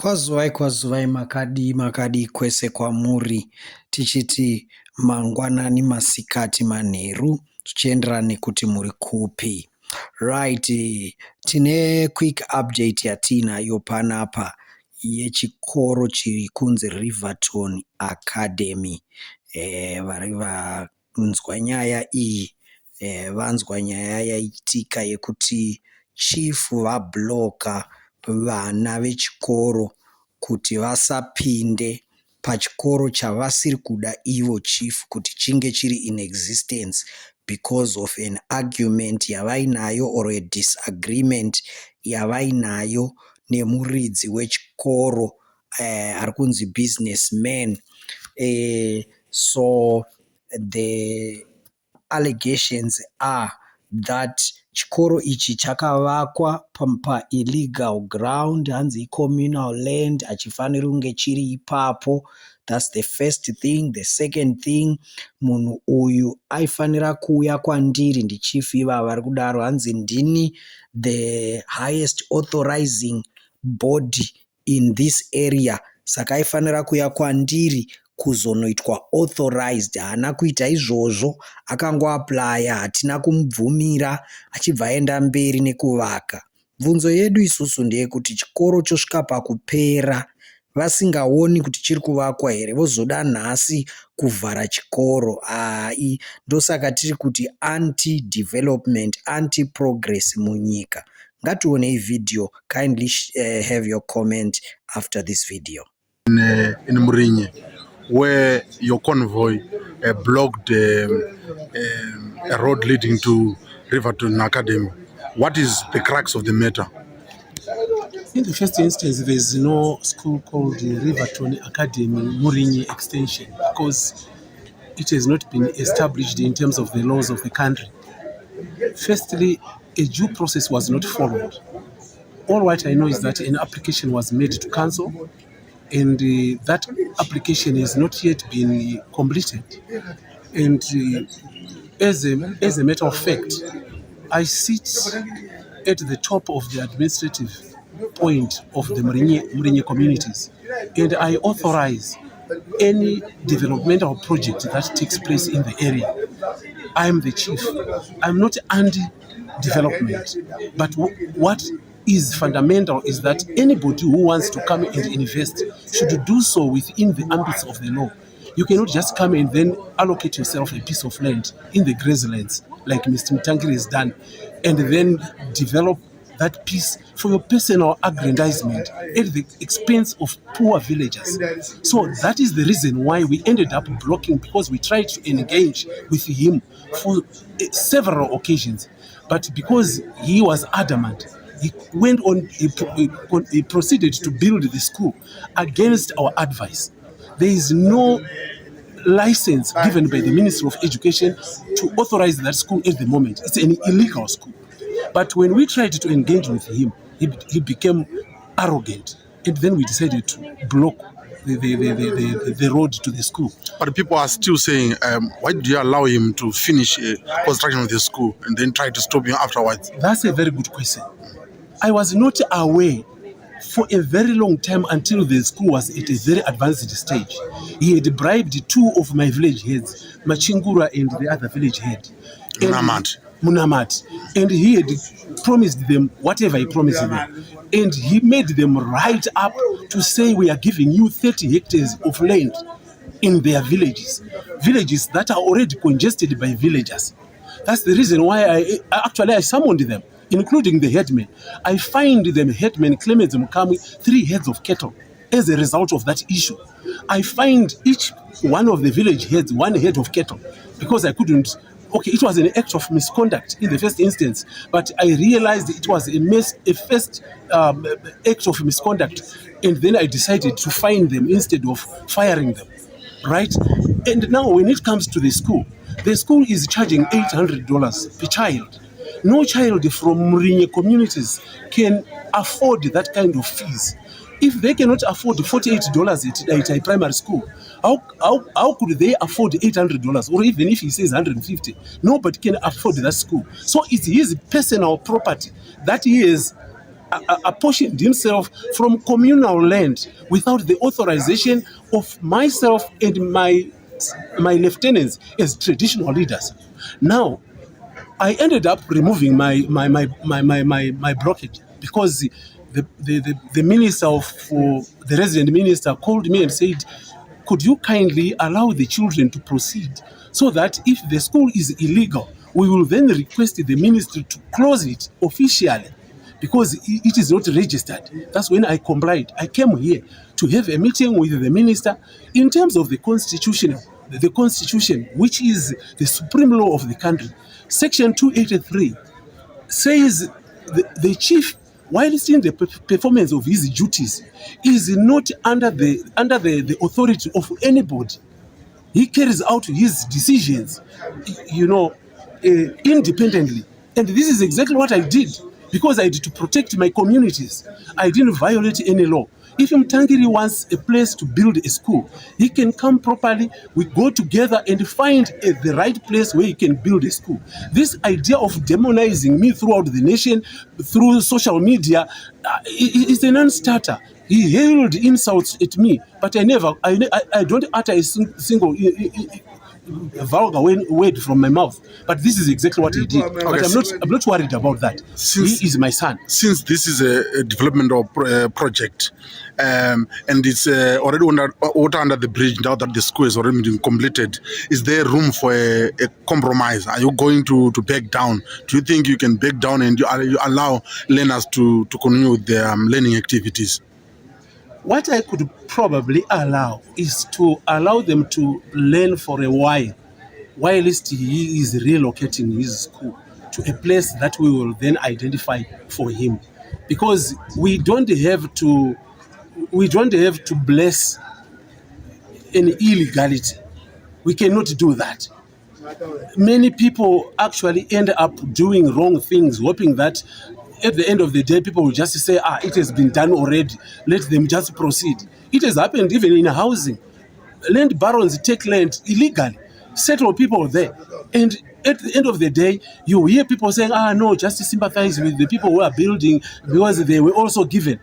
Kwazuvai makadi kwese kwamuri, tichiti mangwanani, masikati, manheru, tuchienderana nekuti muri kupi. Right, tine quick update yatinayo panapa yechikoro chiri kunzi Riverton Academy. Vari vanzwa nyaya iyi, vanzwa nyaya yaitika yekuti chifu vabloka vana vechikoro kuti vasapinde pachikoro chavasiri kuda ivo chief kuti chinge chiri in existence because of an argument yavainayo or a disagreement yavainayo nemuridzi wechikoro ari kunzi businessman. So the allegations are that chikoro ichi chakavakwa pa-illegal ground, hanzi communal land, hachifaniri kunge chiri ipapo. That's the first thing. The second thing, munhu uyu aifanira kuuya kwandiri ndichief ivava vari kudaro, hanzi ndini the highest authorizing body in this area, saka aifanira kuuya kwandiri kuzonoitwa authorized. Haana kuita izvozvo, akangoaplya, hatina kumubvumira, achibva aenda mberi nekuvaka. Bvunzo yedu isusu ndeyekuti chikoro chosvika pakupera vasingaoni kuti chiri kuvakwa here, vozoda nhasi kuvhara chikoro. Ndosaka tiri kuti anti-development, anti-progress munyika. Ngatione video. Kindly have your comment after this video. In Murinye, where your convoy blocked a road leading to Riverton Academy. What is the crux of the matter? In the first instance, there is no school called the Riverton Academy Murinye Extension because it has not been established in terms of the laws of the country. Firstly, a due process was not followed. All what I know is that an application was made to council, and that application has not yet been completed. And as a matter of fact, I sit at the top of the administrative point of the Murinye communities, and I authorize any developmental project that takes place in the area. I am the chief. I'm not anti-development, but what is fundamental is that anybody who wants to come and invest should do so within the ambits of the law. You cannot just come and then allocate yourself a piece of land in the grasslands like Mr. Mutangiri has done, and then develop that piece for your personal aggrandizement at the expense of poor villagers. So that is the reason why we ended up blocking, because we tried to engage with him for several occasions. But because he was adamant, he went on, he proceeded to build the school against our advice. There is no license given by the Ministry of Education to authorize that school at the moment. It's an illegal school. But when we tried to engage with him, he became arrogant. And then we decided to block the road to the school. But people are still saying, why did you allow him to finish construction of the school and then try to stop him afterwards? That's a very good question. I was not aware for a very long time until the school was at a very advanced stage. He had bribed two of my village heads, Machingura and the other village head. Munamat. And he had promised them whatever he promised them. And he made them write up to say, we are giving you 30 hectares of land in their villages. Villages that are already congested by villagers. That's the reason why I summoned them, including the headmen. I find them headmen Clemens Mukami 3 heads of cattle as a result of that issue. I find each one of the village heads 1 head of cattle because I couldn't. Okay, it was an act of misconduct in the first instance, but I realized it was a first act of misconduct, and then I decided to fine them instead of firing them, right? And now when it comes to the school is charging $800 per child. No child from Murinye communities can afford that kind of fees. If they cannot afford $48 at a primary school, how could they afford $800? Or even if he says $150, nobody can afford that school. So it's his personal property that he has apportioned himself from communal land without the authorization of myself and my lieutenants as traditional leaders. Now, I ended up removing my blockage because the minister the resident minister called me and said, could you kindly allow the children to proceed so that if the school is illegal, we will then request the ministry to close it officially because it is not registered. That's when I complied. I came here to have a meeting with the minister in terms of the constitution, which is the supreme law of the country. Section 283 says the chief, whilst in the performance of his duties, is not under the authority of anybody. He carries out his decisions, independently. And this is exactly what I did because I did to protect my communities. I didn't violate any law. If Mtangiri wants a place to build a school, he can come properly. We go together and find the right place where he can build a school. This idea of demonizing me throughout the nation, through social media, is a non-starter. He hurled insults at me, but I don't utter a single vulgar word from my mouth. But this is exactly what he did. Okay, but I'm not worried about that. He is my son. Since this is a developmental project, and it's already water under the bridge now that the school has already been completed, is there room for a compromise? Are you going to back down? Do you think you can back down and you allow learners to continue with their learning activities? What I could probably allow is to allow them to learn for a while he is relocating his school to a place that we will then identify for him. Because we don't have to bless an illegality. We cannot do that. Many people actually end up doing wrong things, hoping that at the end of the day, people will just say, it has been done already. Let them just proceed. It has happened even in housing. Land barons take land illegally, settle people there. And at the end of the day, you hear people saying, no, just sympathize with the people who are building because they were also given.